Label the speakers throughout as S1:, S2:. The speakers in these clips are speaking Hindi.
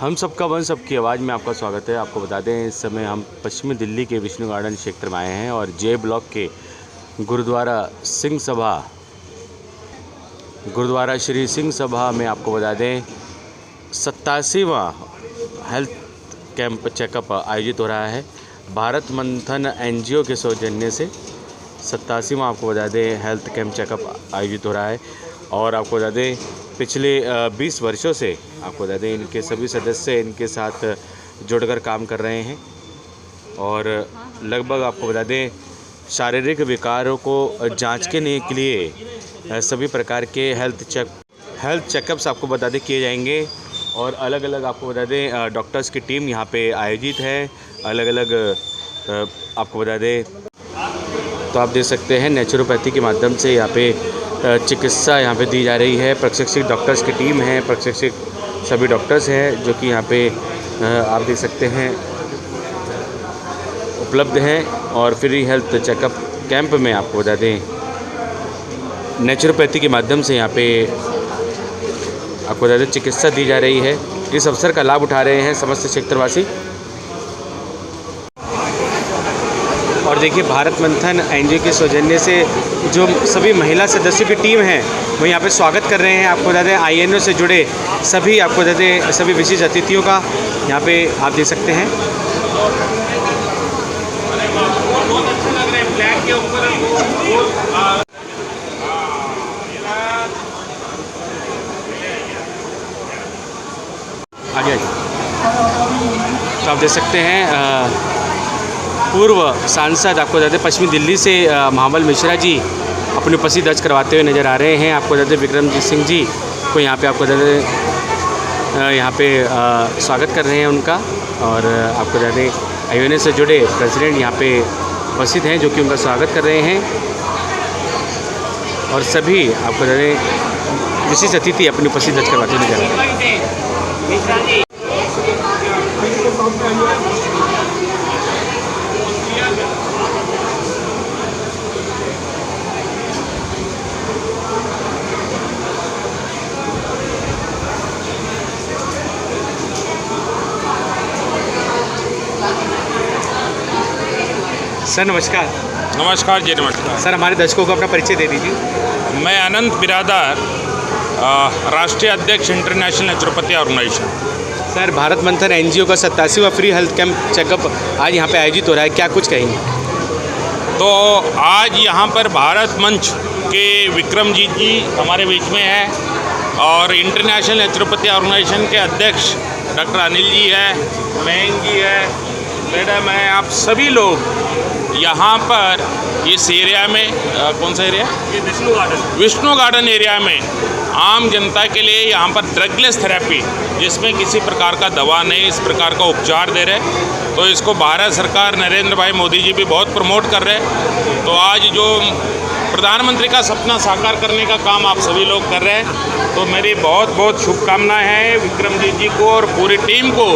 S1: हम सबका वन सबकी आवाज़ में आपका स्वागत है। आपको बता दें इस समय हम पश्चिमी दिल्ली के विष्णु गार्डन क्षेत्र में आए हैं और जे ब्लॉक के गुरुद्वारा श्री सिंह सभा में आपको बता दें 87वां हेल्थ कैंप चेकअप आयोजित हो रहा है। भारत मंथन एनजीओ के सौजन्य से 87वां आपको बता दें हेल्थ कैंप चेकअप आयोजित हो रहा है। और आपको बता दें पिछले 20 वर्षों से आपको बता दें इनके सभी सदस्य इनके साथ जुड़कर काम कर रहे हैं और लगभग आपको बता दें शारीरिक विकारों को जांचने के लिए सभी प्रकार के हेल्थ चेकअप्स आपको बता दें किए जाएंगे। और अलग अलग आपको बता दें डॉक्टर्स की टीम यहाँ पे आयोजित है। अलग अलग आपको बता दें तो आप देख सकते हैं नेचुरोपैथी के माध्यम से यहाँ पे चिकित्सा यहाँ पे दी जा रही है। प्रशिक्षित डॉक्टर्स की टीम है, प्रशिक्षित सभी डॉक्टर्स हैं जो कि यहाँ पे आप देख सकते हैं उपलब्ध हैं। और फ्री हेल्थ चेकअप कैंप में आपको बता दें नेचुरोपैथी के माध्यम से यहाँ पे आपको बता दें चिकित्सा दी जा रही है। इस अवसर का लाभ उठा रहे हैं समस्त क्षेत्रवासी। और देखिए भारत मंथन एनजीओ के सौजन्य से जो सभी महिला सदस्यों की टीम है वो यहाँ पे स्वागत कर रहे हैं। आपको बता दें आईएनओ से जुड़े सभी आपको बता दें सभी विशेष अतिथियों का यहाँ पे आप देख सकते हैं। आगे तो आप देख सकते हैं पूर्व सांसद आपको बता दें पश्चिमी दिल्ली से महाबल मिश्रा जी अपनी उपस्थिति दर्ज करवाते हुए नज़र आ रहे हैं। आपको बता दें विक्रमजीत सिंह जी को यहाँ पे आपको बता दें यहाँ पे स्वागत कर रहे हैं उनका। और आपको बता दें आईएनए से जुड़े प्रेसिडेंट यहाँ पे उपस्थित हैं जो कि उनका स्वागत कर रहे हैं। और सभी आपको बता दें विशेष अतिथि अपनी उपस्थिति दर्ज करवाते हुए नजर आ रहे हैं। सर नमस्कार।
S2: नमस्कार जी, नमस्कार
S1: सर हमारे दर्शकों को अपना परिचय दे दीजिए।
S2: मैं अनंत बिरादर, राष्ट्रीय अध्यक्ष international naturopathy organisation.
S1: Sir Bharat Manthan NGO का 87वां फ्री हेल्थ कैंप चेकअप आज यहाँ पे आयोजित हो रहा है, क्या कुछ कहेंगे?
S2: तो आज यहाँ पर भारत मंच के विक्रमजीत जी हमारे बीच में है और इंटरनेशनल नेचुरोपैथी ऑर्गेनाइजेशन के अध्यक्ष डॉक्टर अनिल जी है, मयंक जी है, मैडम है। आप सभी लोग यहाँ पर इस एरिया में कौन सा एरिया? विष्णु गार्डन एरिया में आम जनता के लिए यहाँ पर ड्रगलेस थेरेपी जिसमें किसी प्रकार का दवा नहीं, इस प्रकार का उपचार दे रहे। तो इसको भारत सरकार नरेंद्र भाई मोदी जी भी बहुत प्रमोट कर रहे हैं। तो आज जो प्रधानमंत्री का सपना साकार करने का काम आप सभी लोग कर रहे हैं, तो मेरी बहुत बहुत शुभकामनाएं हैं विक्रमजीत जी को और पूरी टीम को।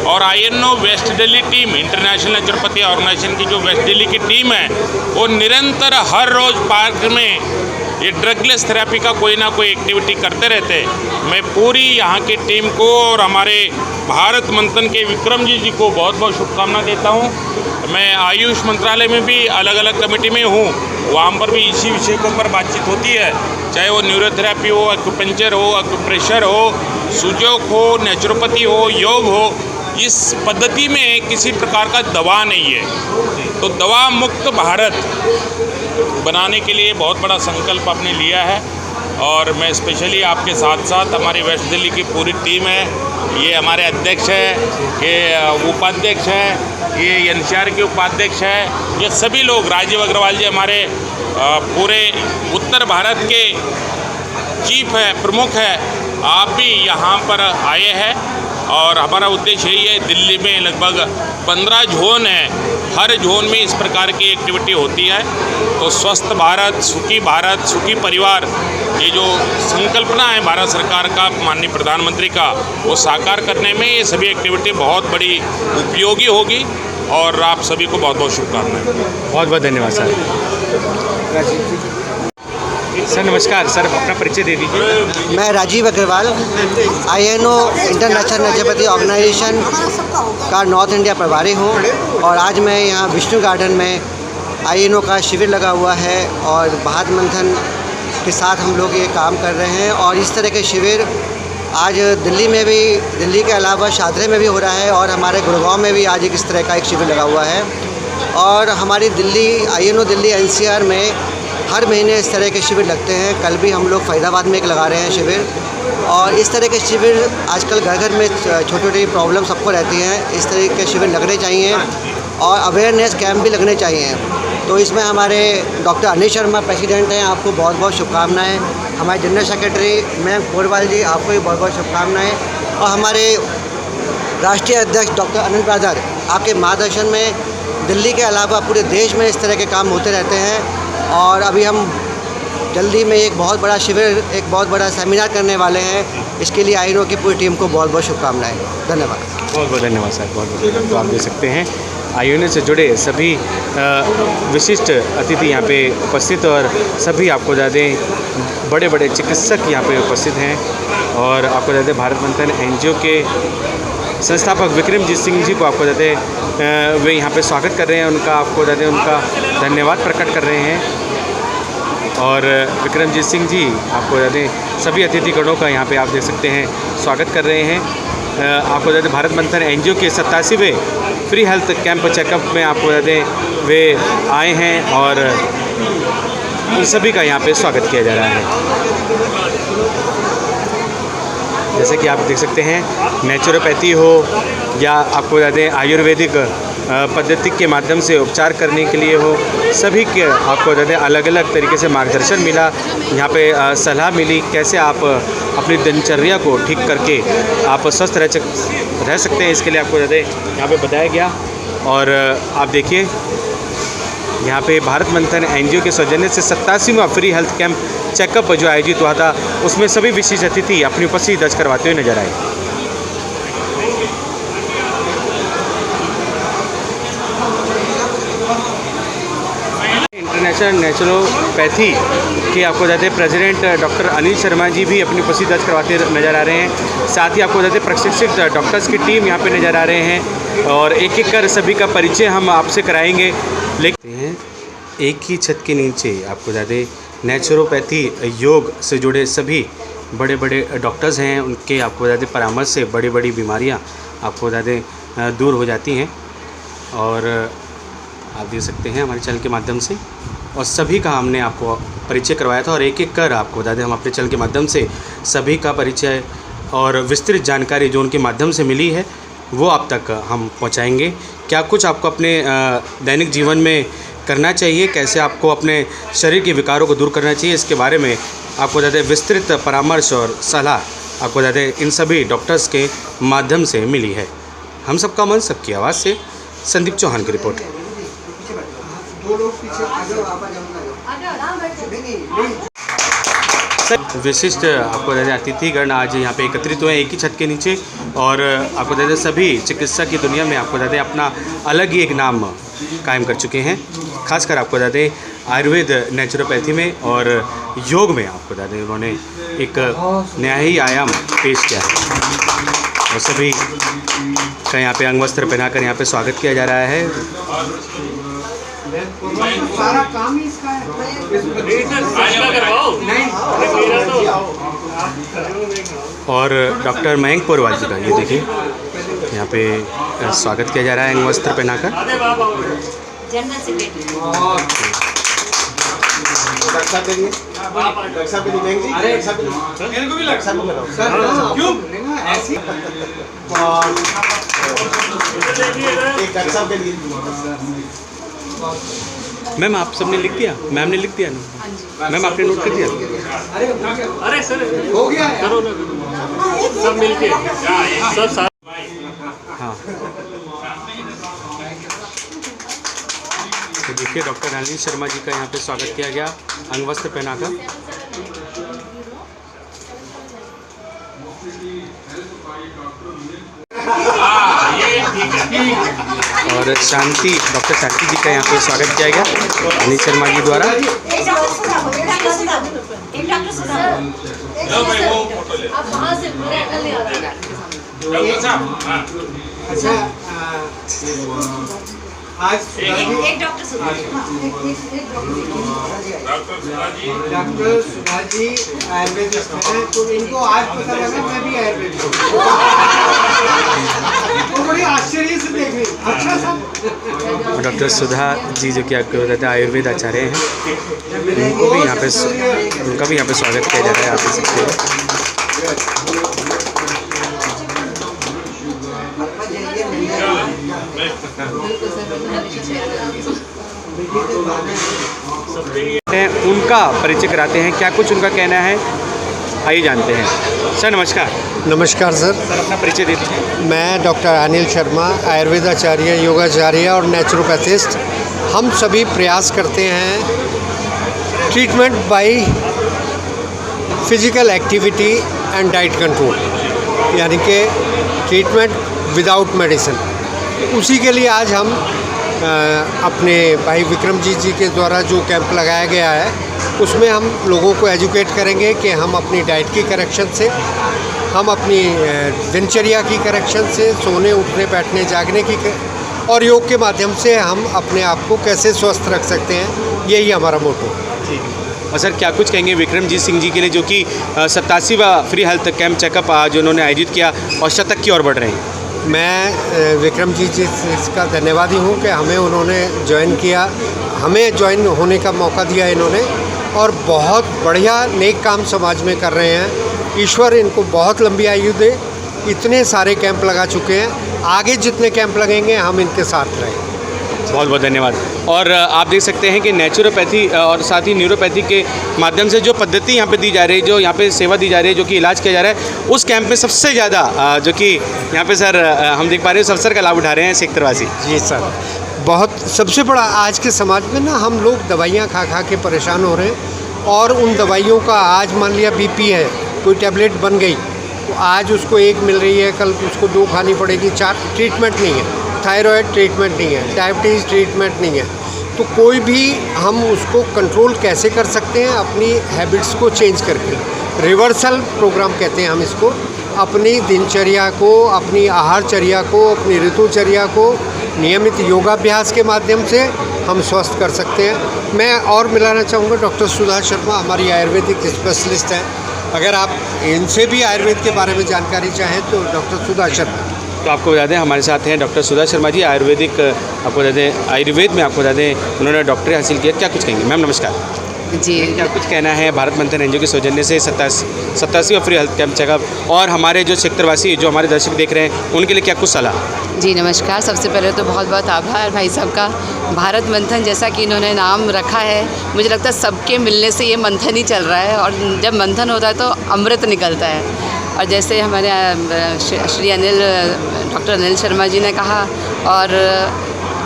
S2: और INO west Delhi team, international naturopathy organisation की जो वेस्ट दिल्ली की टीम है वो निरंतर हर रोज़ पार्क में ये ड्रगलेस थेरेपी का कोई ना कोई एक्टिविटी करते रहते हैं। मैं पूरी यहाँ की टीम को और हमारे भारत मंथन के विक्रमजीत जी को बहुत बहुत शुभकामना देता हूँ। मैं आयुष मंत्रालय में भी अलग अलग कमेटी में हूँ, वहाँ पर भी इसी विषय के ऊपर बातचीत होती है, चाहे वो न्यूरोथेरेपी हो, एक्यूपंक्चर हो, एक्यूप्रेशर हो, सुजोक हो, नेचुरोपैथी हो, योग हो। इस पद्धति में किसी प्रकार का दवा नहीं है। तो दवा मुक्त भारत बनाने के लिए बहुत बड़ा संकल्प आपने लिया है। और मैं स्पेशली आपके साथ साथ हमारी वेस्ट दिल्ली की पूरी टीम है, ये हमारे अध्यक्ष है, ये उपाध्यक्ष है, ये एनसीआर के उपाध्यक्ष है, ये सभी लोग, राजीव अग्रवाल जी हमारे पूरे उत्तर भारत के चीफ है, प्रमुख है, आप भी यहाँ पर आए हैं। और हमारा उद्देश्य यही है, दिल्ली में लगभग 15 जोन है, हर जोन में इस प्रकार की एक्टिविटी होती है। तो स्वस्थ भारत, सुखी परिवार, ये जो संकल्पना है भारत सरकार का, माननीय प्रधानमंत्री का, वो साकार करने में ये सभी एक्टिविटी बहुत बड़ी उपयोगी होगी। और आप सभी को बहुत बहुत शुभकामनाएं।
S1: बहुत बहुत धन्यवाद सर। सर नमस्कार। सर अपना परिचय दे दीजिए।
S3: मैं Rajeev Agarwal INO international naturopathy organisation का नॉर्थ इंडिया प्रभारी हूँ और आज मैं यहाँ विष्णु गार्डन में INO का शिविर लगा हुआ है और भात मंथन के साथ हम लोग ये काम कर रहे हैं। और इस तरह के शिविर आज दिल्ली में भी, दिल्ली के अलावा शादरे में भी हो रहा है और हमारे गुड़गांव में भी आज इस तरह का एक शिविर लगा हुआ है। और हमारी दिल्ली INO दिल्ली NCR में हर महीने इस तरह के शिविर लगते हैं। कल भी हम लोग फरीदाबाद में एक लगा रहे हैं शिविर। और इस तरह के शिविर आजकल घर घर में छोटी छोटी प्रॉब्लम सबको रहती हैं, इस तरह के शिविर लगने चाहिए और अवेयरनेस कैंप भी लगने चाहिए। तो इसमें हमारे डॉक्टर अनिल शर्मा प्रेसिडेंट हैं, आपको बहुत बहुत शुभकामनाएं। हमारे जनरल सेक्रेटरी मयंक पोरवाल जी, आपको भी बहुत बहुत शुभकामनाएं। और हमारे राष्ट्रीय अध्यक्ष डॉक्टर अनिल ब्रदर, आपके मार्गदर्शन में दिल्ली के अलावा पूरे देश में इस तरह के काम होते रहते हैं। और अभी हम जल्दी में एक बहुत बड़ा शिविर, एक बहुत बड़ा सेमिनार करने वाले हैं। इसके लिए INO की पूरी टीम को बहुत बहुत शुभकामनाएं। धन्यवाद।
S1: बहुत बहुत धन्यवाद सर, बहुत बहुत धन्यवाद। तो आप देख सकते हैं INO से जुड़े सभी विशिष्ट अतिथि यहाँ पे उपस्थित और सभी आपको बता दें बड़े बड़े चिकित्सक यहाँ पे उपस्थित हैं। और आपको बता दें भारत मंथन NGO के संस्थापक विक्रमजीत सिंह जी को आपको बता दें वे यहाँ पे स्वागत कर रहे हैं, उनका आपको बता दें उनका धन्यवाद प्रकट कर रहे हैं। और विक्रमजीत सिंह जी आपको बता दें सभी अतिथिगणों का यहाँ पे आप देख सकते हैं स्वागत कर रहे हैं। आपको बता दें भारत मंथन NGO के 87वें फ्री हेल्थ कैंप चेकअप में आपको बता दें वे आए हैं और इन सभी का यहाँ पे स्वागत किया जा रहा है। जैसे कि आप देख सकते हैं नेचुरोपैथी हो या आपको बता दें आयुर्वेदिक पद्धति के माध्यम से उपचार करने के लिए हो, सभी के आपको बता दें अलग अलग तरीके से मार्गदर्शन मिला, यहाँ पे सलाह मिली कैसे आप अपनी दिनचर्या को ठीक करके आप स्वस्थ रह सकते हैं। इसके लिए आपको बता दें यहाँ पे बताया गया। और आप देखिए यहाँ पे भारत मंथन NGO के सौजन्य से 87वां फ्री हेल्थ कैंप चेकअप जो आयोजित हुआ था, उसमें सभी विशेष अतिथि अपनी उपस्थिति दर्ज करवाते हुए नजर आए। इंटरनेशनल नेचुरोपैथी के आपको बताते हैं प्रेसिडेंट डॉक्टर अनिल शर्मा जी भी अपनी उपस्थिति दर्ज करवाते नजर आ रहे हैं। साथ ही आपको बताते हैं प्रशिक्षित डॉक्टर्स की टीम यहाँ पे नज़र आ रहे हैं और एक एक कर सभी का परिचय हम आपसे कराएंगे। लेकिन एक ही छत के नीचे आपको बता दें नेचुरोपैथी योग से जुड़े सभी बड़े बड़े डॉक्टर्स हैं, उनके आपको बता दें परामर्श से बड़ी बड़ी बीमारियां आपको बता दें दूर हो जाती हैं। और आप देख सकते हैं हमारे चैनल के माध्यम से और सभी का हमने आपको परिचय करवाया था और एक एक कर आपको बता दें हम अपने चैनल के माध्यम से सभी का परिचय और विस्तृत जानकारी जो उनके माध्यम से मिली है वो आप तक हम पहुंचाएंगे। क्या कुछ आपको अपने दैनिक जीवन में करना चाहिए, कैसे आपको अपने शरीर के विकारों को दूर करना चाहिए, इसके बारे में आपको बता दें विस्तृत परामर्श और सलाह आपको बता दें इन सभी डॉक्टर्स के माध्यम से मिली है। हम सबका मन सबकी आवाज़ से संदीप चौहान की रिपोर्ट। विशिष्ट आपको बता दें अतिथिगण आज यहाँ पे एकत्रित हुए एक ही छत के नीचे और आपको बता दें सभी चिकित्सा की दुनिया में आपको बता दें अपना अलग ही एक नाम कायम कर चुके हैं। खासकर आपको बता दें आयुर्वेद नेचुरोपैथी में और योग में आपको बता दें उन्होंने एक नया ही आयाम पेश किया है और सभी का यहाँ पे अंग वस्त्र पहनाकर यहाँ पे स्वागत किया जा रहा है।
S4: सारा काम ही इसका है।
S1: और डॉक्टर मयंक पोरवाल जी का ये देखिए यहाँ पे स्वागत किया जा रहा है अंग वस्त्र पहनाकर। मैम आप सबने लिख दिया? मैम ने लिख दिया ना? मैम आपने नोट कर दिया?
S4: अरे सर हो गया करो ना, सब मिलके सब साथ।
S1: हाँ तो देखिए डॉक्टर अनिल शर्मा जी का यहाँ पे स्वागत किया गया अंग वस्त्र पहनाकर। और शांति डॉक्टर शांति जी का यहाँ पे स्वागत किया गया अनिल शर्मा जी द्वारा।
S5: एक डॉक्टर सुधा
S2: लो भाई वो फोटो ले
S5: आप वहाँ से मेरा अकल नहीं आ रहा है।
S2: डॉक्टर साहब हाँ
S6: अच्छा आज
S5: एक डॉक्टर सुधा
S2: डॉक्टर सुधा जी
S6: डॉक्टर सुधा जी आयुर्वेदिस्ट हैं, तो इनको आज पता लगा मैं भी आयुर्वेदिक हूँ। वो बड़ी आश्चर्य से देख रही। अच्छा साहब
S1: डॉक्टर सुधा जी जो कि आपको बताते हैं आयुर्वेद आचार्य हैं, उनको भी यहाँ पे उनका भी यहाँ पे स्वागत किया जा रहा है। आप देख सकते हो। उनका परिचय कराते हैं, क्या कुछ उनका कहना है, आइए जानते हैं। सर नमस्कार।
S7: नमस्कार सर,
S1: सर अपना परिचय दे दीजिए।
S7: मैं डॉक्टर अनिल शर्मा, आयुर्वेदाचार्य, योगाचार्य और नेचुरोपैथिस्ट। हम सभी प्रयास करते हैं treatment by physical activity and diet control, यानी कि ट्रीटमेंट विदाउट मेडिसिन। उसी के लिए आज हम अपने भाई विक्रमजीत जी के द्वारा जो कैंप लगाया गया है उसमें हम लोगों को एजुकेट करेंगे कि हम अपनी डाइट की करेक्शन से, हम अपनी दिनचर्या की करेक्शन से, सोने उठने बैठने जागने की और योग के माध्यम से हम अपने आप को कैसे स्वस्थ रख सकते हैं, यही हमारा मोटो है।
S1: और सर क्या कुछ कहेंगे विक्रमजीत सिंह जी के लिए जो कि 87वां फ्री हेल्थ कैंप चेकअप आज उन्होंने आयोजित किया और शतक की ओर बढ़ रहे हैं।
S7: मैं विक्रमजीत जी इसका धन्यवादी हूँ कि हमें उन्होंने ज्वाइन किया, हमें ज्वाइन होने का मौका दिया इन्होंने, और बहुत बढ़िया नेक काम समाज में कर रहे हैं। ईश्वर इनको बहुत लंबी आयु दे। इतने सारे कैंप लगा चुके हैं, आगे जितने कैंप लगेंगे हम इनके साथ रहें।
S1: बहुत बहुत धन्यवाद। और आप देख सकते हैं कि नेचुरोपैथी और साथ ही न्यूरोपैथी के माध्यम से जो पद्धति यहाँ पे दी जा रही है, जो यहाँ पे सेवा दी जा रही है, जो कि इलाज किया जा रहा है, उस कैंप में सबसे ज़्यादा जो कि यहाँ पे सर हम देख पा रहे हैं उस अवसर का लाभ उठा रहे हैं सेक्टरवासी।
S7: जी सर, बहुत सबसे बड़ा आज के समाज में ना हम लोग दवाइयाँ खा खा के परेशान हो रहे हैं, और उन दवाइयों का आज मान लिया बीपी है, कोई टैबलेट बन गई तो आज उसको एक मिल रही है, कल उसको 2 खानी पड़ेगी, 4 ट्रीटमेंट नहीं है। थायराइड ट्रीटमेंट नहीं है, डायबिटीज़ ट्रीटमेंट नहीं है। तो कोई भी हम उसको कंट्रोल कैसे कर सकते हैं, अपनी हैबिट्स को चेंज करके। रिवर्सल प्रोग्राम कहते हैं हम इसको। अपनी दिनचर्या को, अपनी आहारचर्या को, अपनी ऋतुचर्या को नियमित योगाभ्यास के माध्यम से हम स्वस्थ कर सकते हैं। मैं और मिलाना चाहूँगा डॉक्टर सुधा शर्मा हमारी आयुर्वेदिक स्पेशलिस्ट हैं। अगर आप इनसे भी आयुर्वेद के बारे में जानकारी चाहें तो डॉक्टर सुधा शर्मा।
S1: तो आपको बता दें हमारे साथ हैं डॉक्टर सुधा शर्मा जी, आयुर्वेदिक आपको बता दें आयुर्वेद में आपको बता दें उन्होंने डॉक्टरेट हासिल किया। क्या कुछ कहेंगे मैम? नमस्कार
S8: जी।
S1: क्या कुछ कहना है भारत मंथन एनजीओ के सौजन्य से 87वां फ्री हेल्थ कैंप चेकअप, और हमारे जो सेक्टरवासी जो हमारे दर्शक देख रहे हैं उनके लिए क्या कुछ सलाह?
S8: जी नमस्कार। सबसे पहले तो बहुत बहुत आभार भाई साहब का। भारत मंथन जैसा कि इन्होंने नाम रखा है, मुझे लगता है सबके मिलने से ये मंथन ही चल रहा है, और जब मंथन होता है तो अमृत निकलता है। और जैसे हमारे श्री डॉक्टर अनिल शर्मा जी ने कहा, और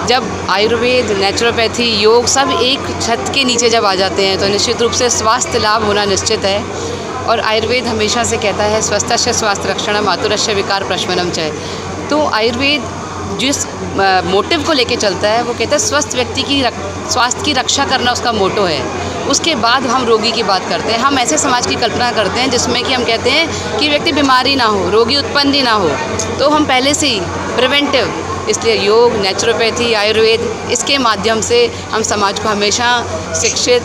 S8: जब आयुर्वेद, नेचुरोपैथी, योग सब एक छत के नीचे जब आ जाते हैं तो निश्चित रूप से स्वास्थ्य लाभ होना निश्चित है। और आयुर्वेद हमेशा से कहता है स्वस्थस्य स्वास्थ्य रक्षणम मातुरस्य विकार प्रशमनम च। तो आयुर्वेद जिस मोटिव को लेके चलता है वो कहता है स्वस्थ व्यक्ति की स्वास्थ्य की रक्षा करना उसका मोटो है। उसके बाद हम रोगी की बात करते हैं। हम ऐसे समाज की कल्पना करते हैं जिसमें कि हम कहते हैं कि व्यक्ति बीमारी ना हो, रोगी उत्पन्न ही ना हो, तो हम पहले से ही प्रिवेंटिव, इसलिए योग, नेचुरोपैथी, आयुर्वेद, इसके माध्यम से हम समाज को हमेशा शिक्षित,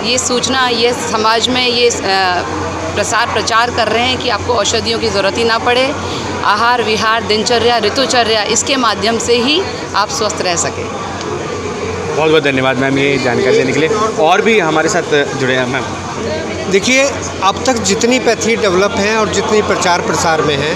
S8: ये सूचना, ये समाज में ये प्रचार कर रहे हैं कि आपको औषधियों की ज़रूरत ही ना पड़े। आहार विहार, दिनचर्या, ऋतुचर्या, इसके माध्यम से ही आप स्वस्थ रह सकें।
S1: बहुत बहुत धन्यवाद मैम ये जानकारी देने के लिए। और भी हमारे साथ जुड़े हैं मैम।
S7: देखिए, अब तक जितनी पैथी डेवलप हैं और जितनी प्रचार प्रसार में हैं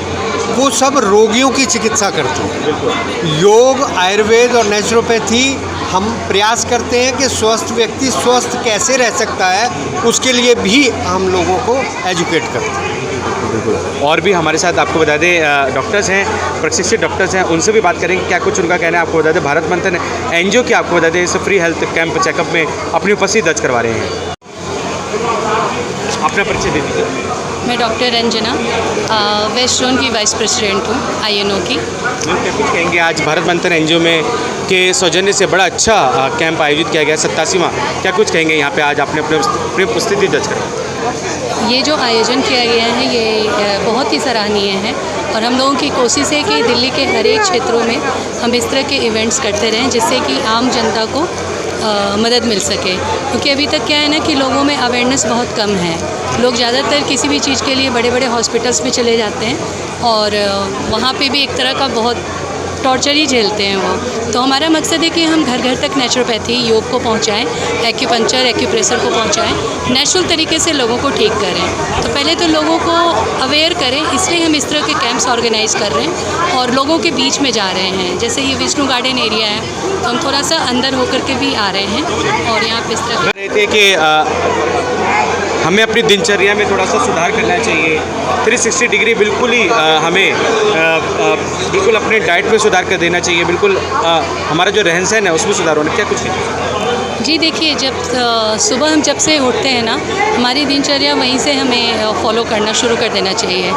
S7: वो सब रोगियों की चिकित्सा करती हैं। योग, आयुर्वेद और नेचुरोपैथी हम प्रयास करते हैं कि स्वस्थ व्यक्ति स्वस्थ कैसे रह सकता है, उसके लिए भी हम लोगों को एजुकेट करते हैं।
S1: और भी हमारे साथ आपको बता दें डॉक्टर्स हैं, प्रशिक्षित डॉक्टर्स हैं, उनसे भी बात करेंगे क्या कुछ उनका कहना है। आपको बता दें भारत मंथन एनजीओ की आपको बता दें इस फ्री हेल्थ कैंप चेकअप में अपनी उपस्थिति दर्ज करवा रहे हैं। अपना परिचय दे दीजिए।
S9: मैं डॉक्टर रंजना वेस्ट जोन की वाइस प्रेसिडेंट हूँ INO की।
S1: मैम क्या कुछ कहेंगे, आज भारत मंथन NGO में के सौजन्य से बड़ा अच्छा कैंप आयोजित किया गया 87वां, क्या कुछ कहेंगे यहाँ पे आज आपने अपनी उपस्थिति दर्ज करा?
S9: ये जो आयोजन किया गया है ये बहुत ही सराहनीय है और हम लोगों की कोशिश है कि दिल्ली के हर एक क्षेत्रों में हम इस तरह के इवेंट्स करते रहें जिससे कि आम जनता को मदद मिल सके, क्योंकि अभी तक क्या है ना कि लोगों में अवेयरनेस बहुत कम है। लोग ज़्यादातर किसी भी चीज़ के लिए बड़े बड़े हॉस्पिटल्स में चले जाते हैं और वहाँ पे भी एक तरह का बहुत टॉर्चर ही झेलते हैं वो। तो हमारा मकसद है कि हम घर घर तक नेचुरोपैथी योग को पहुँचाएँ, एक्यूपंक्चर एक्यूप्रेशर को पहुँचाएँ, नेचुरल तरीके से लोगों को ठीक करें। तो पहले तो लोगों को अवेयर करें, इसलिए हम इस तरह के कैंप्स ऑर्गेनाइज़ कर रहे हैं और लोगों के बीच में जा रहे हैं। जैसे ये विष्णु गार्डन एरिया है तो हम थोड़ा सा अंदर होकर के भी आ रहे हैं और यहाँ पे इस तरह
S1: रहते कि हमें अपनी दिनचर्या में थोड़ा सा सुधार करना चाहिए, 360 डिग्री बिल्कुल ही हमें बिल्कुल अपने डाइट में सुधार कर देना चाहिए, बिल्कुल हमारा जो रहन सहन है उसमें सुधार होना, क्या कुछ है?
S9: जी देखिए, जब सुबह हम जब से उठते हैं ना, हमारी दिनचर्या वहीं से हमें फॉलो करना शुरू कर देना चाहिए।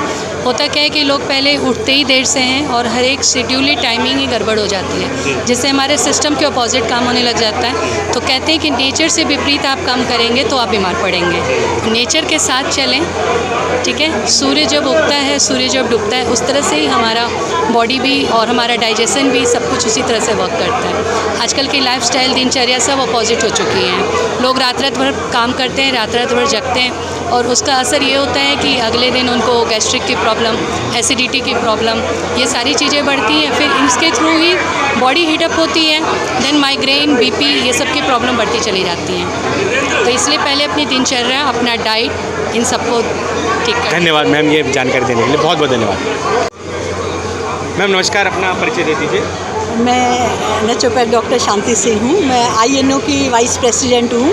S9: होता क्या है कि लोग पहले उठते ही देर से हैं और हर एक शेड्यूल टाइमिंग ही गड़बड़ हो जाती है, जिससे हमारे सिस्टम के अपोजिट काम होने लग जाता है। तो कहते हैं कि नेचर से विपरीत आप काम करेंगे तो आप बीमार पड़ेंगे। नेचर के साथ चलें, ठीक है। सूर्य जब उगता है, सूर्य जब डूबता है, उस तरह से ही हमारा बॉडी भी और हमारा डाइजेशन भी सब कुछ उसी तरह से वर्क करता है। आजकल की लाइफस्टाइल दिनचर्या सब अपोजिट हो चुकी हैं। लोग रात रात भर काम करते हैं, रात रात भर जगते हैं और उसका असर ये होता है कि अगले दिन उनको गैस्ट्रिक की प्रॉब्लम, एसिडिटी की प्रॉब्लम, ये सारी चीज़ें बढ़ती हैं। फिर इसके थ्रू ही बॉडी हीटअप होती है, देन माइग्रेन, BP, ये सब की प्रॉब्लम बढ़ती चली जाती हैं। तो इसलिए पहले अपनी दिनचर्या, अपना डाइट, इन सबको ठीक करें।
S1: धन्यवाद मैम ये जानकारी देने के लिए, बहुत बहुत धन्यवाद। मैम नमस्कार, अपना परिचय दे दीजिए।
S10: मैं नेचुरोपैथ डॉक्टर शांति सिंह हूँ। मैं INO की वाइस प्रेसिडेंट हूँ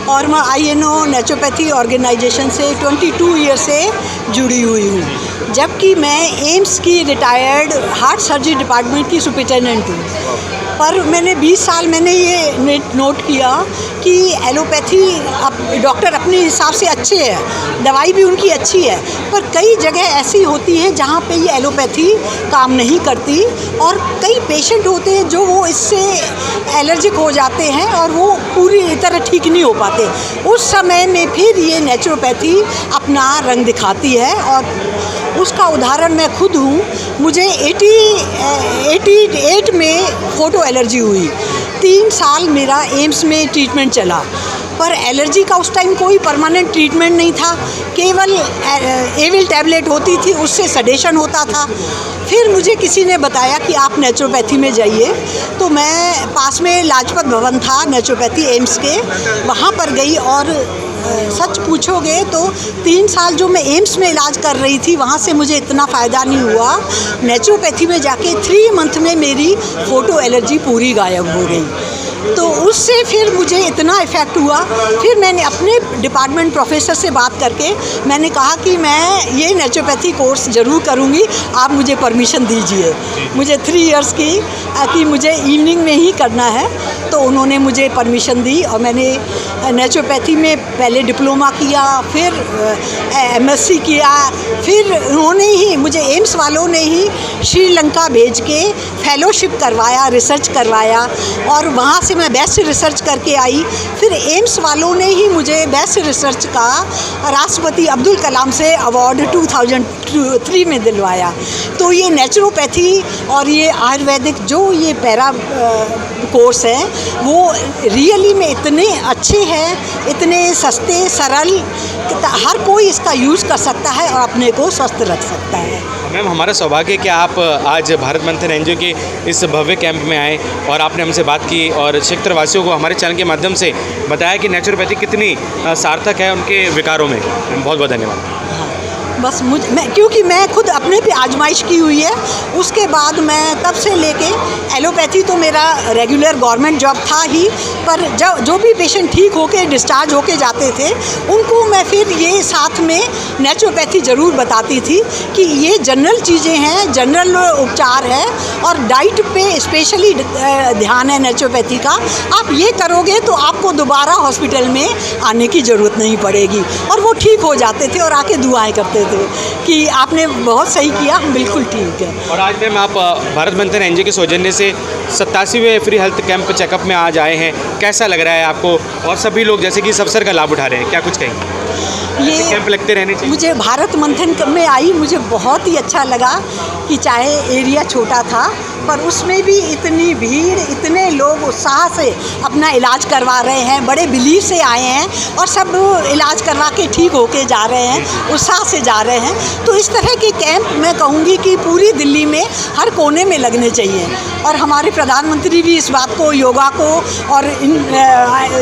S10: और मैं INO नेचुरोपैथी ऑर्गेनाइजेशन से 22 ईयर से जुड़ी हुई हूँ, जबकि मैं एम्स की रिटायर्ड हार्ट सर्जरी डिपार्टमेंट की सुपरिटेंडेंट हूँ। पर मैंने 20 साल मैंने ये नोट किया कि एलोपैथी डॉक्टर अपने हिसाब से अच्छे हैं, दवाई भी उनकी अच्छी है, पर कई जगह ऐसी होती हैं जहाँ पे ये एलोपैथी काम नहीं करती और कई पेशेंट होते हैं जो वो इससे एलर्जिक हो जाते हैं और वो पूरी तरह ठीक नहीं हो पाते। उस समय में फिर ये नेचुरोपैथी अपना रंग दिखाती है और उसका उदाहरण मैं खुद हूँ। मुझे 88 में फोटो एलर्जी हुई। 3 साल मेरा एम्स में ट्रीटमेंट चला, पर एलर्जी का उस टाइम कोई परमानेंट ट्रीटमेंट नहीं था, केवल एविल टैबलेट होती थी, उससे सडेशन होता था। फिर मुझे किसी ने बताया कि आप नेचुरोपैथी में जाइए, तो मैं पास में लाजपत भवन था नेचुरोपैथी एम्स के, वहाँ पर गई और सच पूछोगे तो 3 साल जो मैं एम्स में इलाज कर रही थी वहाँ से मुझे इतना फ़ायदा नहीं हुआ। नेचुरोपैथी में जाके 3 मंथ में मेरी फ़ोटो एलर्जी पूरी गायब हो गई। तो उससे फिर मुझे इतना इफ़ेक्ट हुआ, फिर मैंने अपने डिपार्टमेंट प्रोफेसर से बात करके मैंने कहा कि मैं ये नेचुरोपैथी कोर्स ज़रूर करूँगी, आप मुझे परमिशन दीजिए। मुझे 3 इयर्स की कि मुझे इवनिंग में ही करना है, तो उन्होंने मुझे परमिशन दी और मैंने नेचुरोपैथी में पहले डिप्लोमा किया, फिर MSc किया, फिर उन्होंने ही मुझे एम्स वालों ने ही श्रीलंका भेज के फेलोशिप करवाया, रिसर्च करवाया और वहाँ से मैं बेस्ट रिसर्च करके आई। फिर एम्स वालों ने ही मुझे बेस्ट रिसर्च का राष्ट्रपति अब्दुल कलाम से अवार्ड 2003 में दिलवाया। तो ये नेचुरोपैथी और ये आयुर्वेदिक जो ये पैरा कोर्स है वो रियली में इतने अच्छे हैं, इतने सस्ते सरल, हर कोई इसका यूज़ कर सकता है और अपने को स्वस्थ रख सकता है।
S1: मैम हमारा सौभाग्य है कि आप आज भारत मंथन NGO के इस भव्य कैंप में आए और आपने हमसे बात की और क्षेत्रवासियों को हमारे चैनल के माध्यम से बताया कि नेचुरोपैथी कितनी सार्थक है उनके विकारों में। बहुत बहुत धन्यवाद।
S10: बस क्योंकि मैं खुद अपने पे आजमाइश की हुई है। उसके बाद मैं तब से लेके एलोपैथी तो मेरा रेगुलर गवर्नमेंट जॉब था ही, पर जो भी पेशेंट ठीक होके डिस्चार्ज होके जाते थे उनको मैं फिर ये साथ में नेचुरोपैथी ज़रूर बताती थी कि ये जनरल चीज़ें हैं, जनरल उपचार है और डाइट पे स्पेशली ध्यान है नेचुरोपैथी का। आप ये करोगे तो आपको दोबारा हॉस्पिटल में आने की ज़रूरत नहीं पड़ेगी। और वो ठीक हो जाते थे और आके दुआएं करते थे कि आपने बहुत सही किया, बिल्कुल ठीक है।
S1: और आज मैम आप भारत मंथन एनजीओ के सौजन्य से 87वें फ्री हेल्थ कैंप चेकअप में आज आए हैं, कैसा लग रहा है आपको? और सभी लोग जैसे कि सब अवसर का लाभ उठा रहे हैं, क्या कुछ कहेंगे?
S10: ये
S1: कैंप लगते रहने चाहिए।
S10: मुझे भारत मंथन में आई, मुझे बहुत ही अच्छा लगा कि चाहे एरिया छोटा था पर उसमें भी इतनी भीड़, इतने लोग उत्साह से अपना इलाज करवा रहे हैं, बड़े बिलीव से आए हैं और सब इलाज करवा के ठीक होके जा रहे हैं, उत्साह से जा रहे हैं। तो इस तरह के कैंप मैं कहूँगी कि पूरी दिल्ली में हर कोने में लगने चाहिए। और हमारे प्रधानमंत्री भी इस बात को, योगा को और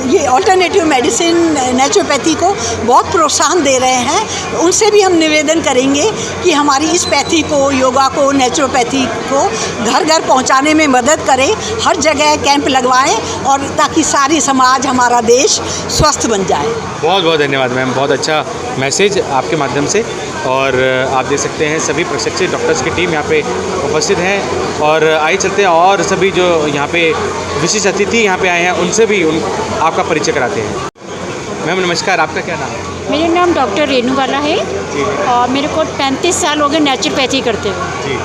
S10: ये ऑल्टरनेटिव मेडिसिन, नेचुरोपैथी को बहुत प्रोत्साहन दे रहे हैं। उनसे भी हम निवेदन करेंगे कि हमारी इस पैथी को, योगा को, नेचुरोपैथी को घर घर पहुंचाने में मदद करें, हर जगह कैंप लगवाएं और ताकि सारी समाज, हमारा देश स्वस्थ बन जाए।
S1: बहुत बहुत धन्यवाद मैम, बहुत अच्छा मैसेज आपके माध्यम से। और आप देख सकते हैं सभी प्रशिक्षित डॉक्टर्स की टीम यहाँ पे उपस्थित है। और आइए चलते हैं और सभी जो यहाँ पे विशिष्ट अतिथि यहाँ पे आए हैं उनसे भी आपका परिचय कराते हैं। मैम नमस्कार, आपका क्या नाम है?
S11: मेरा नाम डॉक्टर रेणुबाला है और मेरे को 35 साल हो गए नेचुरोपैथी करते हुए।
S1: जी।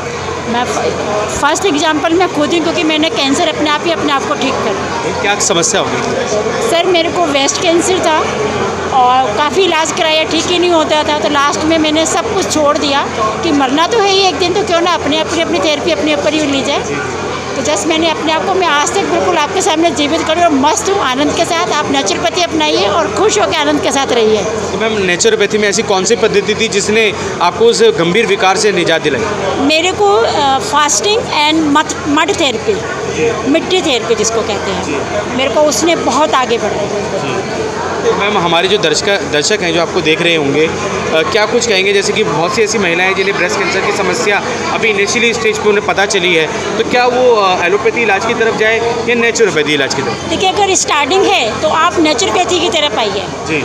S11: मैं फर्स्ट एग्जांपल मैं खुद ही, क्योंकि मैंने कैंसर अपने आप को ठीक कर।
S1: क्या समस्या होगी?
S11: सर मेरे को वेस्ट कैंसर था और काफ़ी इलाज कराया, ठीक ही नहीं होता था। तो लास्ट में मैंने सब कुछ छोड़ दिया कि मरना तो है ही एक दिन, तो क्यों ना अपनी थेरेपी अपने ऊपर ही ली जाए। तो जस्ट मैंने अपने आप को, मैं आज तक बिल्कुल आपके सामने जीवित करूँ और मस्त हूँ आनंद के साथ। आप नेचुरोपैथी अपनाइए और खुश होकर आनंद के साथ रहिए।
S1: तो मैम नेचुरोपैथी में ऐसी कौन सी पद्धति थी जिसने आपको उस गंभीर विकार से निजात दिलाई?
S11: मेरे को फास्टिंग एंड मड थेरेपी, मिट्टी थेरेपी जिसको कहते हैं, मेरे को उसने बहुत आगे बढ़ाया।
S1: तो मैम हमारे जो दर्शक हैं जो आपको देख रहे होंगे, क्या कुछ कहेंगे? जैसे कि बहुत सी ऐसी महिलाएं हैं जिन्हें ब्रेस्ट कैंसर की समस्या अभी इनिशियली स्टेज पे उन्हें पता चली है, तो क्या वो एलोपैथी इलाज की तरफ जाए या नेचुरोपैथी इलाज की तरफ?
S11: देखिए, अगर स्टार्टिंग है तो आप नेचुरोपैथी की तरफ आइए
S1: जी।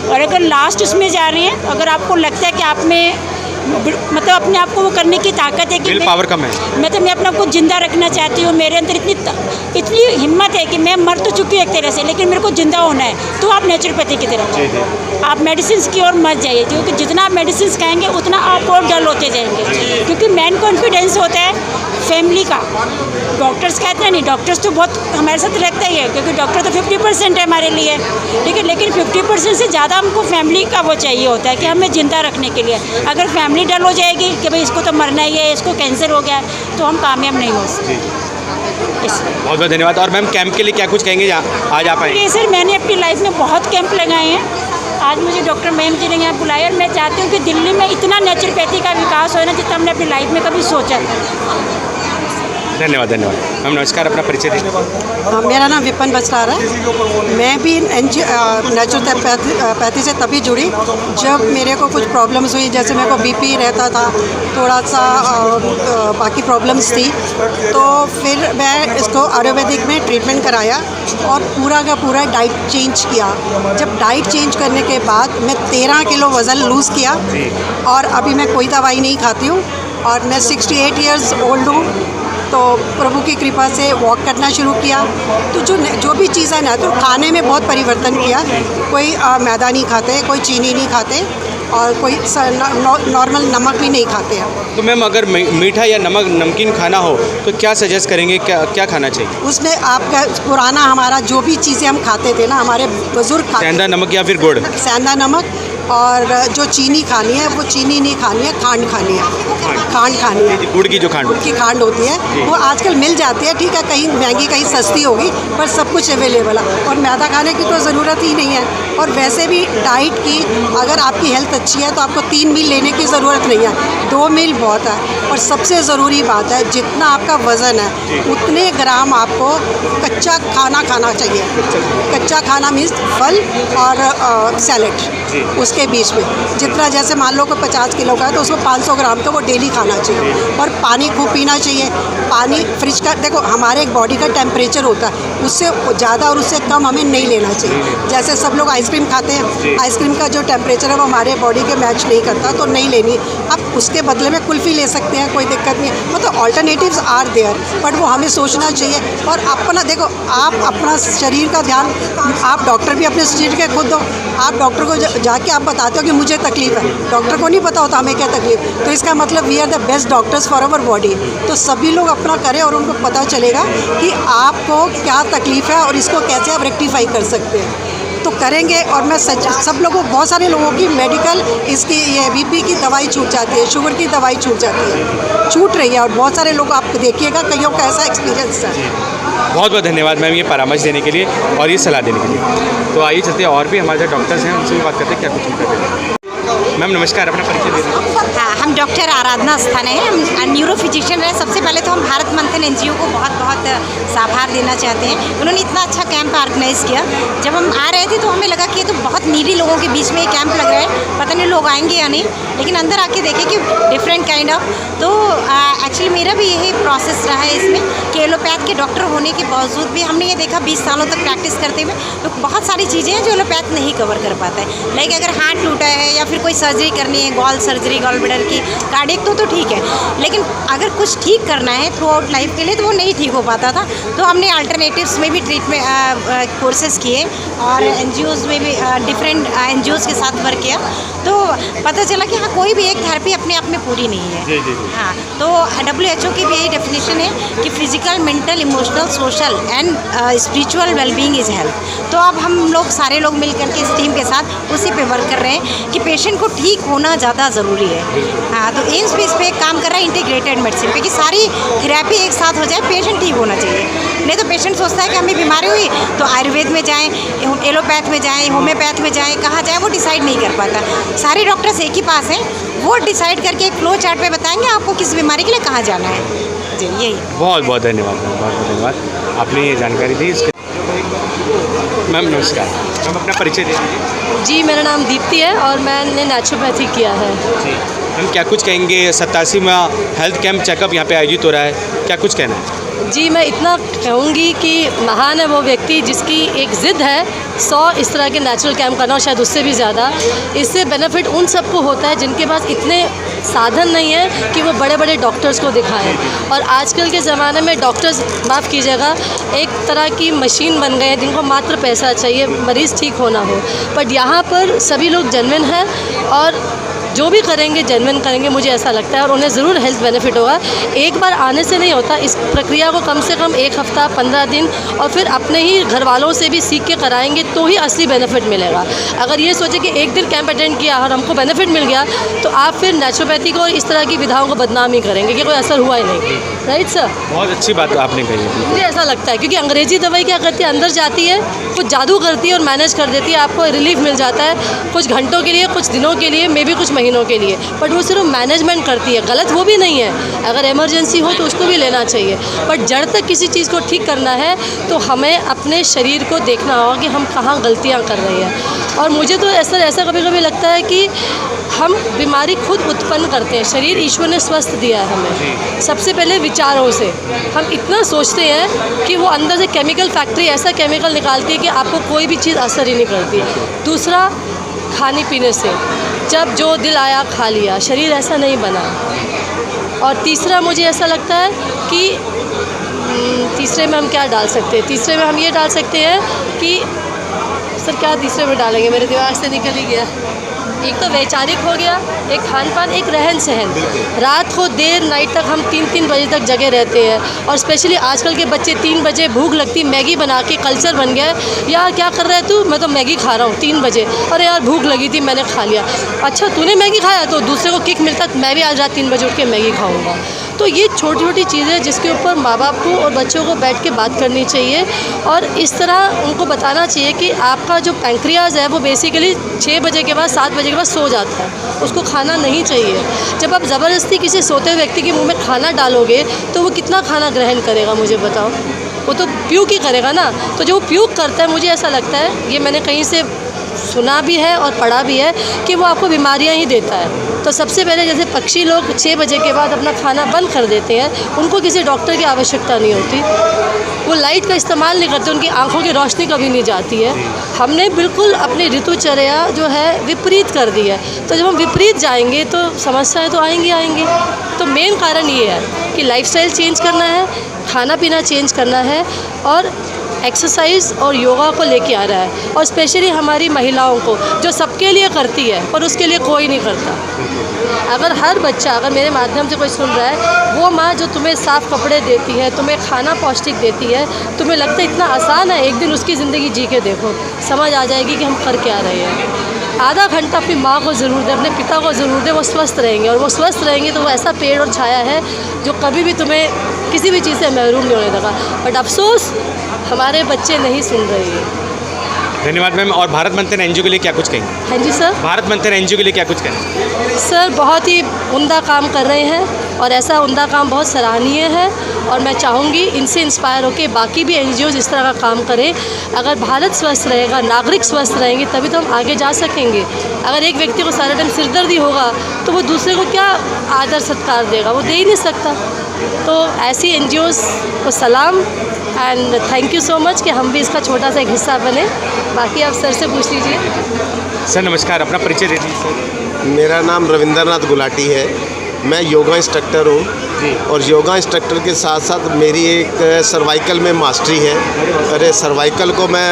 S11: और अगर लास्ट उसमें जा रही हैं, अगर आपको लगता है कि आप में मतलब अपने आप को वो करने की ताकत है कि
S1: विल पावर कम है,
S11: मैं अपने आप को जिंदा रखना चाहती हूँ, मेरे अंदर इतनी हिम्मत है कि मैं मर तो चुकी हूँ एक तरह से, लेकिन मेरे को जिंदा होना है, तो आप नेचुरोपैथी की तरफ आप मेडिसिन की ओर मत जाइए, क्योंकि जितना आप मेडिसिन खाएंगे उतना आप और डल होते जाएंगे। क्योंकि मेन कॉन्फिडेंस होता है फैमिली का। डॉक्टर्स कहते हैं नहीं, डॉक्टर्स तो बहुत हमारे साथ रहता ही है, क्योंकि डॉक्टर तो 50% है हमारे लिए, ठीक है, लेकिन 50% से ज़्यादा हमको फैमिली का वो चाहिए होता है कि हमें जिंदा रखने के लिए। अगर फैमिली डल हो जाएगी कि भाई इसको तो मरना ही है, इसको कैंसर हो गया है, तो हम कामयाब नहीं हो सकते।
S1: बहुत बहुत धन्यवाद। और मैम कैंप के लिए क्या कुछ कहेंगे आज आप आए?
S11: सर मैंने अपनी लाइफ में बहुत कैंप लगाए हैं। आज मुझे डॉक्टर मैम जी ने यहाँ बुलाया और मैं चाहती हूँ कि दिल्ली में इतना नेचुरोपैथी का विकास हो ना जितना हमने अपनी लाइफ में कभी सोचा था।
S1: धन्यवाद धन्यवाद। मैम नमस्कार, अपना परिचय दीजिए।
S10: मेरा नाम विपिन बसरार है। मैं भी नेचुरोपैथी से तभी जुड़ी जब मेरे को कुछ प्रॉब्लम्स हुई, जैसे मेरे को बीपी रहता था, थोड़ा सा बाकी प्रॉब्लम्स थी, तो फिर मैं इसको आयुर्वेदिक में ट्रीटमेंट कराया और पूरा का पूरा डाइट चेंज किया। जब डाइट चेंज करने के बाद मैं 13 किलो वज़न लूज़ किया और अभी मैं कोई दवाई नहीं खाती हूँ और मैं 68 ईयर्स ओल्ड हूँ। तो प्रभु की कृपा से वॉक करना शुरू किया। तो जो भी चीज़ है ना, तो खाने में बहुत परिवर्तन किया। कोई मैदा नहीं खाते, कोई चीनी नहीं खाते और कोई नॉर्मल नमक भी नहीं खाते हैं।
S1: तो मैम अगर मीठा या नमकीन खाना हो तो क्या सजेस्ट करेंगे, क्या खाना चाहिए?
S10: उसमें आपका पुराना हमारा जो भी चीज़ें हम खाते थे ना, हमारे बुजुर्ग खाते,
S1: सेंधा नमक या फिर गुड़?
S10: सेंधा नमक। और जो चीनी खानी है वो चीनी नहीं खानी है, खांड खानी है, खांड खानी है।
S1: गुड़ की जो खांड,
S10: गुड़ की खांड होती है वो आजकल मिल जाती है, ठीक है, कहीं महंगी कहीं सस्ती होगी, पर सब कुछ अवेलेबल है। और मैदा खाने की तो ज़रूरत ही नहीं है। और वैसे भी डाइट की अगर आपकी हेल्थ अच्छी है तो आपको 3 मील लेने की ज़रूरत नहीं है, 2 मील बहुत है। और सबसे ज़रूरी बात है, जितना आपका वज़न है उतने ग्राम आपको कच्चा खाना खाना चाहिए। कच्चा खाना मीन्स फल और सैलेड, उसके के बीच में जितना, जैसे मान लो कोई 50 किलो का है तो उसको 500 ग्राम का वो डेली खाना चाहिए। और पानी खूब पीना चाहिए। पानी फ्रिज का, देखो हमारे एक बॉडी का टेम्परेचर होता है, उससे ज़्यादा और उससे कम हमें नहीं लेना चाहिए। जैसे सब लोग आइसक्रीम खाते हैं, आइसक्रीम का जो टेम्परेचर है वो हमारे बॉडी के मैच नहीं करता, तो नहीं लेनी। आप उसके बदले में कुल्फ़ी ले सकते हैं, कोई दिक्कत नहीं है। मतलब ऑल्टरनेटिव्स आर देयर, बट वो हमें सोचना चाहिए। और अपना देखो, आप अपना शरीर का ध्यान, आप डॉक्टर भी अपने शरीर के खुद हो। आप डॉक्टर को जाके आप बताते हो कि मुझे तकलीफ़ है, डॉक्टर को नहीं पता होता हमें क्या तकलीफ, तो इसका मतलब we are the best doctors for our body. तो सभी लोग अपना करें और उनको पता चलेगा कि आपको क्या तकलीफ़ है और इसको कैसे आप रेक्टिफाई कर सकते हैं, तो करेंगे। और मैं सब लोगों, बहुत सारे लोगों की मेडिकल इसकी ये बीपी की दवाई छूट जाती है, शुगर की दवाई छूट जाती है, छूट रही है। और बहुत सारे लोग आप देखिएगा, कईयों का ऐसा एक्सपीरियंस है।
S1: बहुत बहुत धन्यवाद मैम ये परामर्श देने के लिए और ये सलाह देने के लिए। तो आइए चलते हैं, और भी हमारे साथ डॉक्टर्स हैं, उनसे भी बात करते हैं क्या कुछ उनका कहना है। मैम नमस्कार, अपना परिचय दे दें।
S11: हाँ, हम डॉक्टर आराधना अस्थाना हैं, हम न्यूरो फिजिशियन हैं। सबसे पहले तो हम भारत मंथन एनजीओ को बहुत बहुत आभार देना चाहते हैं। उन्होंने इतना अच्छा कैंप ऑर्गेनाइज़ किया। जब हम आ रहे थे तो हमें लगा कि ये तो बहुत नीडी लोगों के बीच में ये कैंप लग रहा है, पता नहीं लोग आएंगे या नहीं, लेकिन अंदर आके देखें कि डिफरेंट काइंड ऑफ। तो एक्चुअली मेरा भी यही प्रोसेस रहा है इसमें कि एलोपैथ के डॉक्टर होने के बावजूद भी हमने ये देखा 20 सालों तक प्रैक्टिस करते हुए तो बहुत सारी चीज़ें हैं जो एलोपैथ नहीं कवर कर पाता है। लाइक अगर हाथ टूटा है या फिर कोई सर्जरी करनी है, गॉल सर्जरी, गॉल ब्लैडर की, कार्डियक तो ठीक है, लेकिन अगर कुछ ठीक करना है थ्रू आउट लाइफ के लिए तो वो नहीं ठीक हो पाता था। तो हमने अल्टरनेटिव्स में भी ट्रीटमेंट कोर्सेज किए और एनजीओज़ में भी डिफरेंट एनजीओज़ के साथ वर्क किया। तो पता चला कि हाँ, कोई भी एक थेरेपी अपने आप में पूरी नहीं है। हाँ, तो WHO की भी यही डेफिनेशन है कि physical, mental, emotional, social and spiritual wellbeing is health. तो अब हम लोग सारे लोग मिल करके इस टीम के साथ उसी पे वर्क कर रहे हैं कि पेशेंट को ठीक होना ज़्यादा ज़रूरी है। हाँ, तो एम्स भी इस पर काम कर रहा है इंटीग्रेटेड मेडिसिन पे कि सारी थेरेपी एक साथ हो जाए, पेशेंट ठीक होना चाहिए। नहीं तो पेशेंट सोचता है कि हमें बीमारी हुई तो आयुर्वेद में जाएँ, एलोपैथ में जाएँ, होम्योपैथ में जाएँ, कहाँ जाएँ, वो डिसाइड नहीं कर पाता। सारे डॉक्टर्स एक ही पास हैं, वो डिसाइड करके एक फ्लो चार्ट पे बताएंगे आपको किस बीमारी के लिए कहाँ जाना है। जी, यही।
S1: बहुत बहुत धन्यवाद मैम, बहुत बहुत धन्यवाद, आपने ये जानकारी दी इसके। मैम नमस्कार, मैम अपना परिचय दे दीजिए।
S9: जी, मेरा नाम दीप्ति है और मैंने नेचुरोपैथी किया है।
S1: जी, हम क्या कुछ कहेंगे, 87वां हेल्थ कैंप चेकअप यहाँ पे आयोजित हो रहा है, क्या कुछ कहना है?
S9: जी, मैं इतना कहूँगी कि महान है वो व्यक्ति जिसकी एक ज़िद है 100 इस तरह के नेचुरल कैंप करना, और शायद उससे भी ज़्यादा। इससे बेनिफिट उन सबको होता है जिनके पास इतने साधन नहीं है कि वो बड़े बड़े डॉक्टर्स को दिखाएं। और आजकल के ज़माने में डॉक्टर्स, माफ़ कीजिएगा, एक तरह की मशीन बन गए हैं जिनको मात्र पैसा चाहिए, मरीज़ ठीक होना हो। बट यहाँ पर सभी लोग जेन्युइन हैं और जो भी करेंगे जेन्युइन करेंगे, मुझे ऐसा लगता है, और उन्हें ज़रूर हेल्थ बेनिफिट होगा। एक बार आने से नहीं होता, इस प्रक्रिया को कम से कम 1 हफ्ता, 15 दिन और फिर अपने ही घर वालों से भी सीख के कराएंगे तो ही असली बेनिफिट मिलेगा। अगर ये सोचे कि एक दिन कैंप अटेंड किया और हमको बेनिफिट मिल गया तो आप फिर नेचुरोपैथी को और इस तरह की विधाओं को बदनाम ही करेंगे कि कोई असर हुआ ही नहीं। Right sir?
S1: बहुत अच्छी बात आपने कही है।
S9: मुझे ऐसा लगता है क्योंकि अंग्रेजी दवाई क्या करती है, अंदर जाती है, कुछ जादू करती है और मैनेज कर देती है, आपको रिलीफ मिल जाता है कुछ घंटों के लिए, कुछ दिनों के लिए, मे बी कुछ महीनों के लिए, बट वो सिर्फ मैनेजमेंट करती है। गलत वो भी नहीं है, अगर इमरजेंसी हो तो उसको भी लेना चाहिए, बट जड़ तक किसी चीज़ को ठीक करना है तो हमें अपने शरीर को देखना होगा कि हम कहाँ गलतियाँ कर रहे हैं। और मुझे तो ऐसा कभी कभी लगता है कि हम बीमारी खुद उत्पन्न करते हैं। शरीर ईश्वर ने स्वस्थ दिया है हमें, सबसे पहले विचारों से। हम इतना सोचते हैं कि वो अंदर से केमिकल फैक्ट्री ऐसा केमिकल निकालती है कि आपको कोई भी चीज़ असर ही नहीं करती। दूसरा, खाने पीने से, जब जो दिल आया खा लिया, शरीर ऐसा नहीं बना। और तीसरा, मुझे ऐसा लगता है कि तीसरे में हम क्या डाल सकते हैं, तीसरे में हम ये डाल सकते हैं कि सर क्या तीसरे में डालेंगे, मेरे दिमाग से निकल ही गया। एक तो वैचारिक हो गया, एक खान पान, एक रहन सहन। रात को देर नाइट तक हम 3-3 बजे तक जगे रहते हैं, और स्पेशली आजकल के बच्चे 3 बजे भूख लगती, मैगी बना के कल्चर बन गया है। यार क्या कर रहा है तू? मैं तो मैगी खा रहा हूँ 3 बजे। अरे यार भूख लगी थी, मैंने खा लिया। अच्छा तूने मैगी खाया, तो दूसरे को किक मिलता मैं भी आज रात 3 बजे उठ के मैगी खाऊँगा। तो ये छोटी छोटी चीज़ें जिसके ऊपर माँ बाप को और बच्चों को बैठ के बात करनी चाहिए, और इस तरह उनको बताना चाहिए कि आपका जो पैंक्रियाज है वो बेसिकली 6 बजे के बाद 7 बजे के बाद सो जाता है, उसको खाना नहीं चाहिए। जब आप ज़बरदस्ती किसी सोते हुए व्यक्ति के मुंह में खाना डालोगे तो वो कितना खाना ग्रहण करेगा, मुझे बताओ? वो तो प्यूक ही करेगा ना। तो जो प्यूक करता है, मुझे ऐसा लगता है, ये मैंने कहीं से
S12: सुना भी है और पढ़ा भी है कि वो आपको बीमारियां ही देता है। तो सबसे पहले जैसे पक्षी लोग 6 बजे के बाद अपना खाना बंद कर देते हैं, उनको किसी डॉक्टर की आवश्यकता नहीं होती, वो लाइट का इस्तेमाल नहीं करते, उनकी आंखों की रोशनी कभी नहीं जाती है। हमने बिल्कुल अपनी ऋतुचर्या जो है विपरीत कर दी है। तो जब हम विपरीत जाएंगे तो समस्याएं तो आएंगी। तो मेन कारण ये है कि लाइफस्टाइल चेंज करना है, खाना पीना चेंज करना है और एक्सरसाइज और योगा को लेके आ रहा है। और स्पेशली हमारी महिलाओं को जो सबके लिए करती है पर उसके लिए कोई नहीं करता। अगर हर बच्चा, अगर मेरे माध्यम से कोई सुन रहा है, वो माँ जो तुम्हें साफ़ कपड़े देती है, तुम्हें खाना पौष्टिक देती है, तुम्हें लगता है इतना आसान है, एक दिन उसकी ज़िंदगी जी के देखो, समझ आ जाएगी कि हम कर क्या रहे हैं। आधा घंटा अपनी माँ को ज़रूर दें, अपने पिता को ज़रूर दें, वो स्वस्थ रहेंगे। और वो स्वस्थ रहेंगे तो वो ऐसा पेड़ और छाया है जो कभी भी तुम्हें किसी भी चीज़ से महरूम नहीं होने देगा। बट अफसोस हमारे बच्चे नहीं सुन रहे हैं।
S1: धन्यवाद मैम। और भारत मंथन एनजीओ के लिए क्या कुछ कहेंगे?
S12: हाँ जी सर।
S1: भारत मंथन एनजीओ के लिए क्या कुछ कहेंगे?
S12: सर बहुत ही उम्दा काम कर रहे हैं और ऐसा उम्दा काम बहुत सराहनीय है और मैं चाहूँगी इनसे इंस्पायर होकर बाकी भी एनजीओज़ इस तरह का काम करें। अगर भारत स्वस्थ रहेगा, नागरिक स्वस्थ रहेंगे, तभी तो हम आगे जा सकेंगे। अगर एक व्यक्ति को सारा टाइम सिरदर्दी होगा तो वो दूसरे को क्या आदर सत्कार देगा, वो दे ही नहीं सकता। तो ऐसी एनजीओज़ को सलाम and thank you so much कि हम भी इसका छोटा सा एक हिस्सा बने। बाकी आप सर से पूछ लीजिए।
S1: सर नमस्कार, अपना परिचय दे दीजिए।
S13: मेरा नाम रविंद्रनाथ गुलाटी है, मैं योगा इंस्ट्रक्टर हूँ और योगा इंस्ट्रक्टर के साथ साथ मेरी एक सर्वाइकल में मास्टरी है। अरे सर्वाइकल को मैं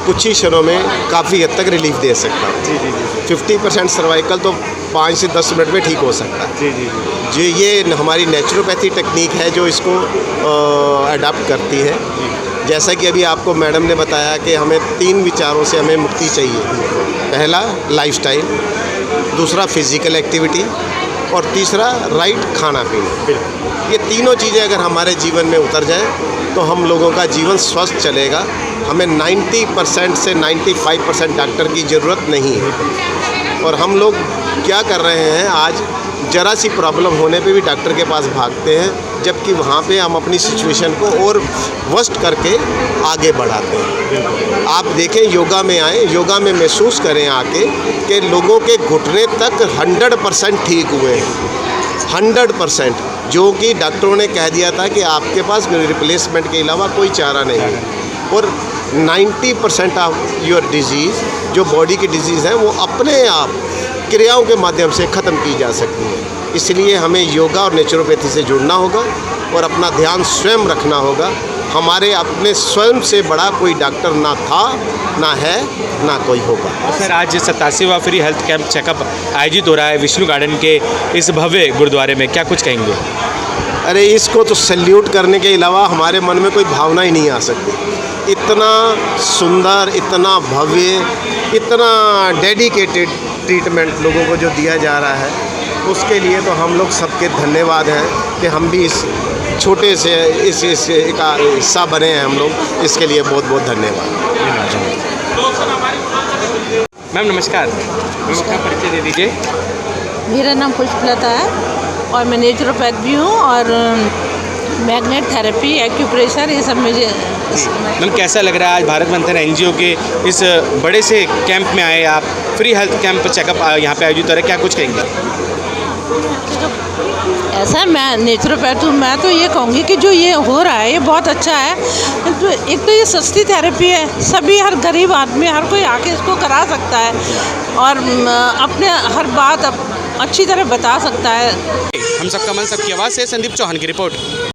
S13: कुछ ही क्षणों में काफ़ी हद तक रिलीफ दे सकता हूँ। 50% सर्वाइकल तो 5 से 10 मिनट में ठीक हो सकता है। जो ये हमारी नेचुरोपैथी टेक्निक है जो इसको अडॉप्ट करती है। जैसा कि अभी आपको मैडम ने बताया कि हमें 3 विचारों से हमें मुक्ति चाहिए। पहला लाइफस्टाइल, दूसरा फिजिकल एक्टिविटी और तीसरा राइट खाना पीना। ये तीनों चीज़ें अगर हमारे जीवन में उतर जाए तो हम लोगों का जीवन स्वस्थ चलेगा। हमें 90% से 95% डॉक्टर की ज़रूरत नहीं है। और हम लोग क्या कर रहे हैं, आज ज़रा सी प्रॉब्लम होने पे भी डॉक्टर के पास भागते हैं, जबकि वहाँ पे हम अपनी सिचुएशन को और वर्स्ट करके आगे बढ़ाते हैं। आप देखें, योगा में आए, योगा में महसूस करें आके कि लोगों के घुटने तक 100% ठीक हुए हैं। 100%, जो कि डॉक्टरों ने कह दिया था कि आपके पास रिप्लेसमेंट के अलावा कोई चारा नहीं है। और 90% ऑफ योर डिजीज़, जो बॉडी की डिजीज़ है, वो अपने आप क्रियाओं के माध्यम से ख़त्म की जा सकती है। इसलिए हमें योगा और नेचुरोपैथी से जुड़ना होगा और अपना ध्यान स्वयं रखना होगा। हमारे अपने स्वयं से बड़ा कोई डॉक्टर ना था, ना है, ना कोई होगा।
S1: तो सर आज 87वां फ्री हेल्थ कैंप चेकअप आयोजित हो रहा है विष्णु गार्डन के इस भव्य गुरुद्वारे में, क्या कुछ कहेंगे?
S13: अरे इसको तो सैल्यूट करने के अलावा हमारे मन में कोई भावना ही नहीं आ सकती। इतना सुंदर, इतना भव्य, इतना डेडिकेटेड ट्रीटमेंट लोगों को जो दिया जा रहा है, उसके लिए तो हम लोग सबके धन्यवाद हैं कि हम भी इस छोटे से इस का हिस्सा बने हैं हम लोग। इसके लिए बहुत बहुत धन्यवाद।
S1: मैम नमस्कार, मैम अपना परिचय दे दीजिए।
S14: मेरा नाम पुष्पलता है और मैं नेचुरोपैथ भी हूँ और मैग्नेट थेरेपी, एक्यूप्रेशर, ये सब मुझे।
S1: मैम कैसा लग रहा है आज भारत मंथन एनजीओ के इस बड़े से कैंप में आए आप? फ्री हेल्थ कैंप चेकअप यहाँ पे आयोजित हो रहा है, क्या कुछ कहेंगे?
S14: ऐसा मैं नेचुरोपैथ हूँ, मैं तो ये कहूँगी कि जो ये हो रहा है ये बहुत अच्छा है। तो एक तो ये सस्ती थेरेपी है, सभी हर गरीब आदमी, हर कोई आके इसको करा सकता है और अपने हर बात अच्छी तरह बता सकता है।
S1: हम सबका मन, सबकी आवाज़ से संदीप चौहान की रिपोर्ट।